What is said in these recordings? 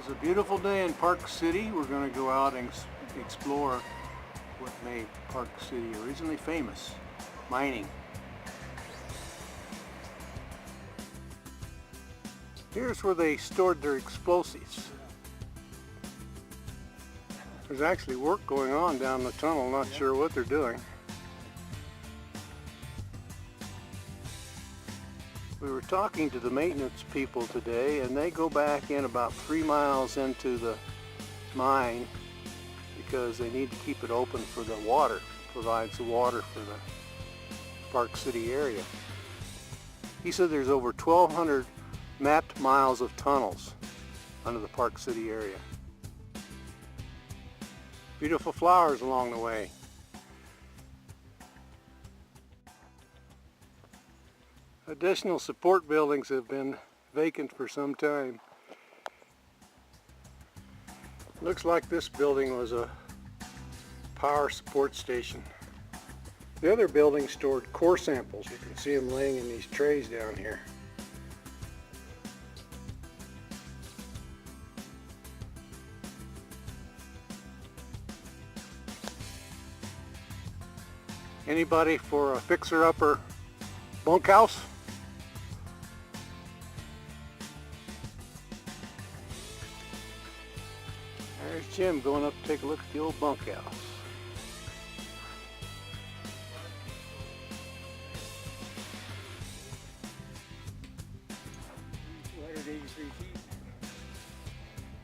It's a beautiful day in Park City. We're going to go out and explore what made Park City originally famous, mining. Here's where they stored their explosives. There's actually work going on down the tunnel, not sure what they're doing. We were talking to the maintenance people today, and they go back in about 3 miles into the mine because they need to keep it open for the water. Provides the water for the Park City area. He said there's over 1,200 mapped miles of tunnels under the Park City area. Beautiful flowers along the way. Additional support buildings have been vacant for some time. Looks like this building was a power support station. The other building stored core samples. You can see them laying in these trays down here. Anybody for a fixer-upper bunkhouse? There's Jim going up to take a look at the old bunkhouse.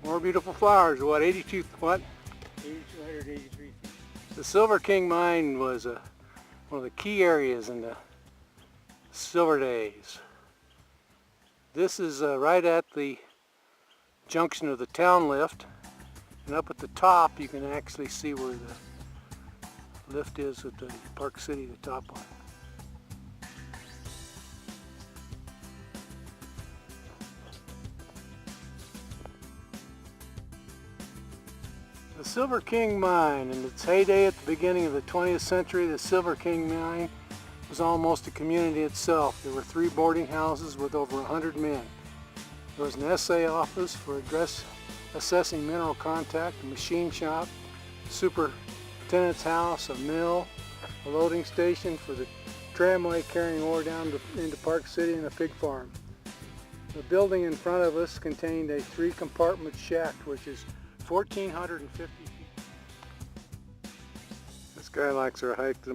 More beautiful flowers. What, 82, what? 8,283 feet. The Silver King mine was one of the key areas in the Silver days. This is right at the junction of the town lift, and up at the top you can actually see where the lift is at the Park City, the top one. The Silver King mine, in its heyday at the beginning of the 20th century, the Silver King mine was almost a community itself. There were 3 boarding houses with over 100 men. There was an assay office for assessing mineral contact, a machine shop, superintendent's house, a mill, a loading station for the tramway carrying ore down into Park City, and a pig farm. The building in front of us contained a 3-compartment shaft, which is 1,450 feet. This guy likes our hike this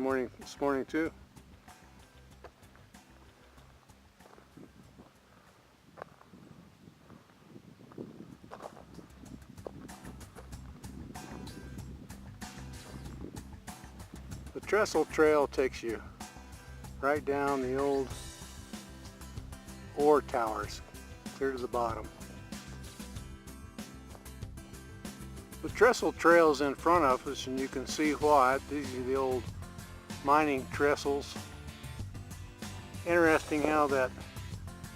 morning too. The trestle trail takes you right down the old ore towers, clear to the bottom. The trestle trail is in front of us, and you can see why. These are the old mining trestles. Interesting how that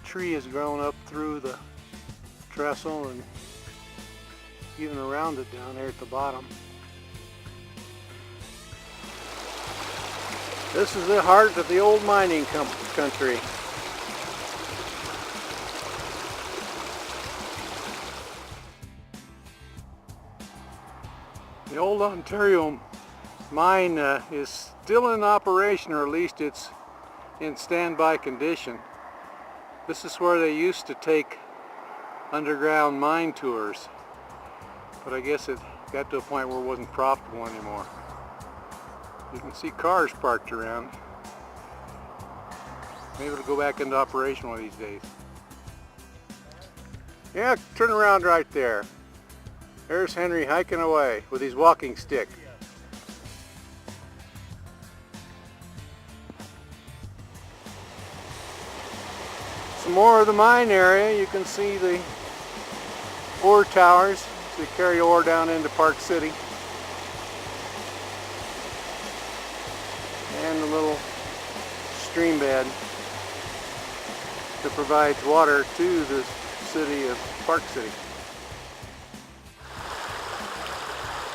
tree has grown up through the trestle and even around it down there at the bottom. This is the heart of the old mining country. The old Ontario mine is still in operation, or at least it's in standby condition. This is where they used to take underground mine tours, but I guess it got to a point where it wasn't profitable anymore. You can see cars parked around. Maybe it'll go back into operation one of these days. Yeah, turn around right there. There's Henry hiking away with his walking stick. Some more of the mine area. You can see the ore towers that carry ore down into Park City. And the little stream bed that provides water to the city of Park City.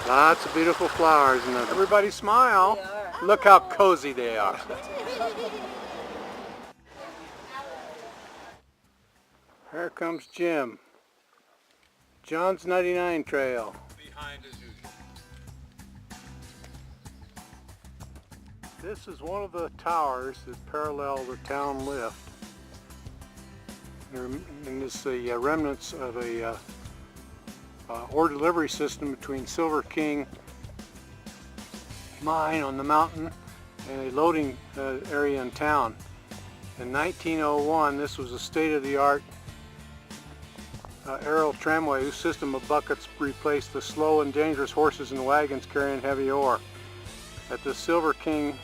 Lots of beautiful flowers, and everybody smile. Look how cozy they are. Here comes Jim. John's 99 Trail. Behind as usual. This is one of the towers that parallel the town lift. And this is the remnants of a ore delivery system between Silver King mine on the mountain and a loading area in town. In 1901, this was a state-of-the-art aerial tramway whose system of buckets replaced the slow and dangerous horses and wagons carrying heavy ore. At the Silver King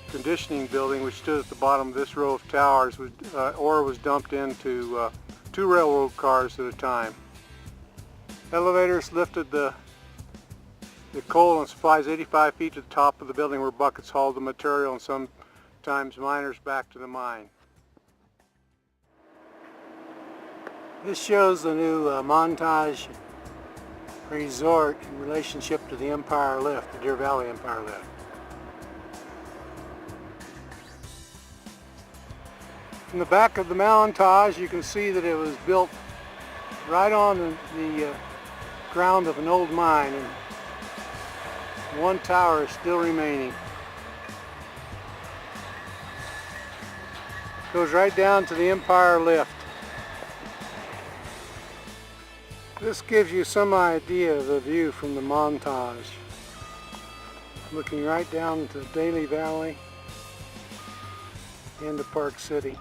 conditioning building, which stood at the bottom of this row of towers, ore was dumped into 2 railroad cars at a time. Elevators lifted the coal and supplies 85 feet to the top of the building, where buckets hauled the material and sometimes miners back to the mine. This shows the new Montage Resort in relationship to the Empire Lift, the Deer Valley Empire Lift. In the back of the Montage, you can see that it was built right on the ground of an old mine, and one tower is still remaining. Goes right down to the Empire Lift. This gives you some idea of the view from the Montage. Looking right down to Daly Valley into Park City.